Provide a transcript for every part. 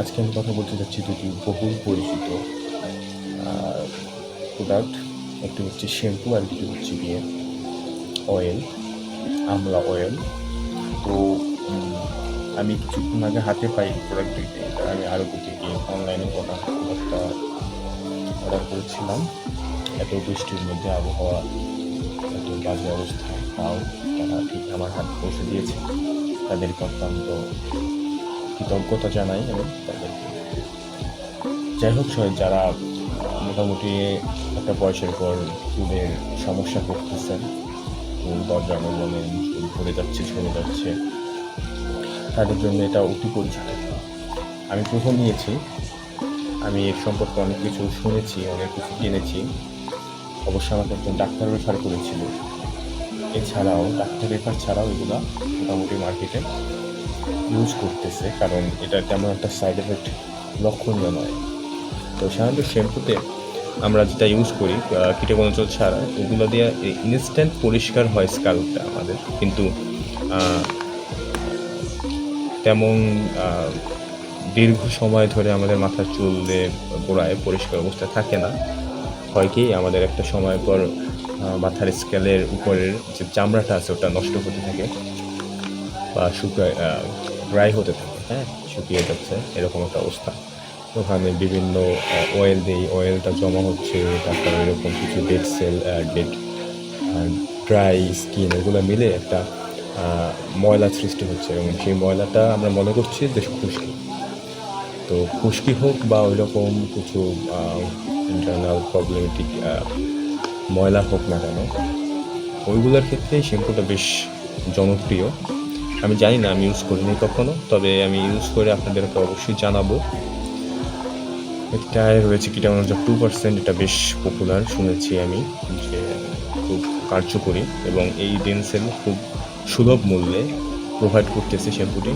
আজকে আমি কথা বলতে যাচ্ছি দুটি বহুল পরিচিত প্রোডাক্ট। একটি হচ্ছে শ্যাম্পু আর একটি হচ্ছে গিয়ে অয়েল, আমলা অয়েল। তো আমি কিছুক্ষণ আগে হাতে পাই প্রোডাক্ট দুইটি। এটা আমি আরও থেকে অনলাইনে প্রোডাক্টটা অর্ডার করেছিলাম। এত বৃষ্টির মধ্যে আবহাওয়া, এত বাজে অবস্থা, তাও তারা ঠিক আমার হাত পৌঁছে দিয়েছে। তাদেরকে অত্যন্ত কৃতজ্ঞতা জানাই আমি তাদেরকে। যাই হোক, যারা মোটামুটি একটা বয়সের পর চুলের সমস্যা করতেছেন, চুল গজানো বলেন, চুল পড়ে যাচ্ছে, ঝরে যাচ্ছে, তাদের জন্য এটা অতি পরিচিত। আমি প্রথম নিয়েছি, আমি এর সম্পর্কে অনেক কিছু শুনেছি, অনেক কিছু জেনেছি। অবশ্য আমাকে একজন ডাক্তার রেফার করেছিল। এছাড়াও ডাক্তার রেফার ছাড়াও এগুলো মোটামুটি মার্কেটে ইউজ করতেছে, কারণ এটা তেমন একটা সাইড এফেক্ট লক্ষণীয় নয়। তো সাধারণত শ্যাম্পুতে আমরা যেটা ইউজ করি কীটনাশক ছাড়া, ওগুলো দিয়ে ইনস্ট্যান্ট পরিষ্কার হয় স্কাল্পটা আমাদের, কিন্তু তেমন দীর্ঘ সময় ধরে আমাদের মাথার চুলে গোড়ায় পরিষ্কার অবস্থা থাকে না। হয় কি, আমাদের একটা সময় পর মাথার স্কেলের উপরের যে চামড়াটা আছে ওটা নষ্ট হতে থাকে বা ড্রাই হতে থাকে, শুকিয়ে যাচ্ছে, এরকম একটা অবস্থা। ওখানে বিভিন্ন অয়েল দিই, অয়েলটা জমা হচ্ছে, তারপরে এরকম কিছু dead cell, dead dry skin, এগুলো মিলে একটা ময়লা সৃষ্টি হচ্ছে, এবং সেই ময়লাটা আমরা মনে করছি যে খুশকি। তো খুশকি হোক বা ওই রকম কিছু ইন্টারনাল প্রবলেমেটিক ময়লা হোক না কেন, ওইগুলোর ক্ষেত্রে শ্যাম্পুটা বেশ জনপ্রিয়। আমি জানি না, আমি ইউজ করিনি কখনো, তবে আমি ইউজ করে আপনাদেরকে অবশ্যই জানাবো। এটায় রয়েছে কীটনাশক 2%, এটা বেশ পপুলার শুনেছি আমি, যে খুব কার্যকরী, এবং এই ডেনসেল খুব সুলভ মূল্যে প্রোভাইড করতেছে শ্যাম্পুটি।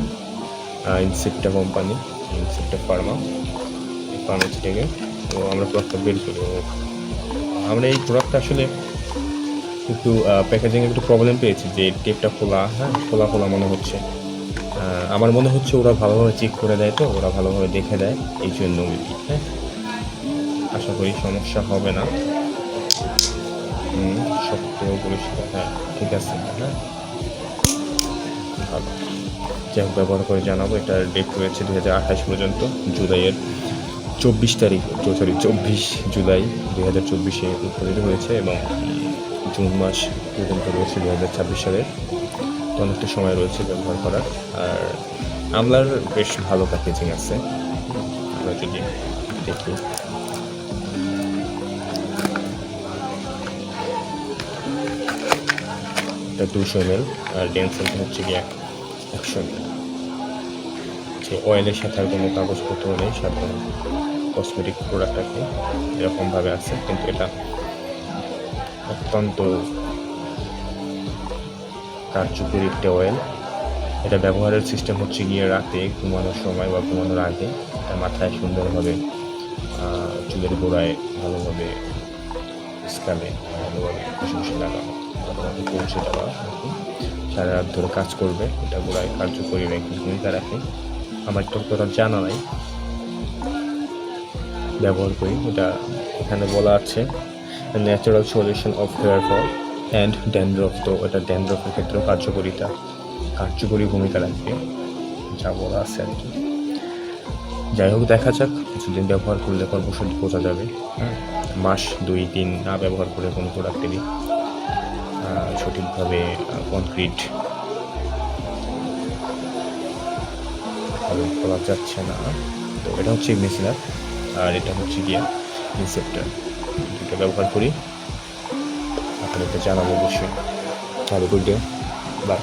ইনসেপ্টা কোম্পানি, ইনসেপ্টা ফার্মাসি থেকে। তো আমরা প্রোডাক্টটা বের করি। আমরা এই প্রোডাক্টটা আসলে একটু প্যাকেজিংয়ে একটু প্রবলেম পেয়েছি, যে টেপটা খোলা মনে হচ্ছে। আমার মনে হচ্ছে ওরা ভালোভাবে চেক করে দেয়, তো ওরা ভালোভাবে দেখে দেয়, এই জন্য আশা করি সমস্যা হবে না। শক্ত পরিষ্কার, ঠিক আছে, ভালো। যাই হোক, ব্যবহার করে জানাবো। এটার ডেট রয়েছে 2028 পর্যন্ত, জুলাইয়ের 24 জুলাই 2024-এ উৎপাদিত হয়েছে, এবং জুন মাস পর্যন্ত রয়েছে 2026 সালের। তো অনেকটা সময় রয়েছে ব্যবহার করার। আর আমলার বেশ ভালো প্যাকেজিং আছে, আমরা যদি দেখি। এটা 200 ml, আর ডেনসেলটা হচ্ছে গিয়ে 100 ml। যে অয়েলের সাথে আর কোনো কাগজপত্র নেই, সাধারণ কসমেটিক প্রোডাক্ট আর কি, এরকমভাবে আছে, কিন্তু এটা অত্যন্ত কার্যকরী একটা অয়েল। এটা ব্যবহারের সিস্টেম হচ্ছে গিয়ে রাতে ঘুমানোর সময় বা ঘুমানোর আগে এটা মাথায় সুন্দরভাবে, চুলের গোড়ায় ভালোভাবে, স্কালে ভালোভাবে ঘষে লাগানো, ভালোভাবে পৌঁছে দেওয়া আর কি। সারা রাত ধরে কাজ করবে, এটা গোড়ায় কার্যকরী একটি ভূমিকা রাখে। আমার ততটা জানা নাই, ব্যবহার করি। এটা এখানে বলা আছে natural solution of hair fall and dandruff. তো এটা ড্যান্ড্রফের ক্ষেত্রেও কার্যকরী ভূমিকা রাখবে, যা বলা আছে আর কি। যাই হোক, দেখা যাক, কিছুদিন ব্যবহার করলে কর্মসূচি বোঝা যাবে। মাস 2-3 না ব্যবহার করে কোনো প্রোডাক্টেরই সঠিকভাবে কনক্রিট ভাবে করা যাচ্ছে না। তো এটা হচ্ছে মেসিনার, আর এটা হচ্ছে গিয়ে ইনসেপ্টার। দুটো ব্যবহার করি, আপনাদেরকে জানাবো অবশ্যই। ভালো করে, বাই।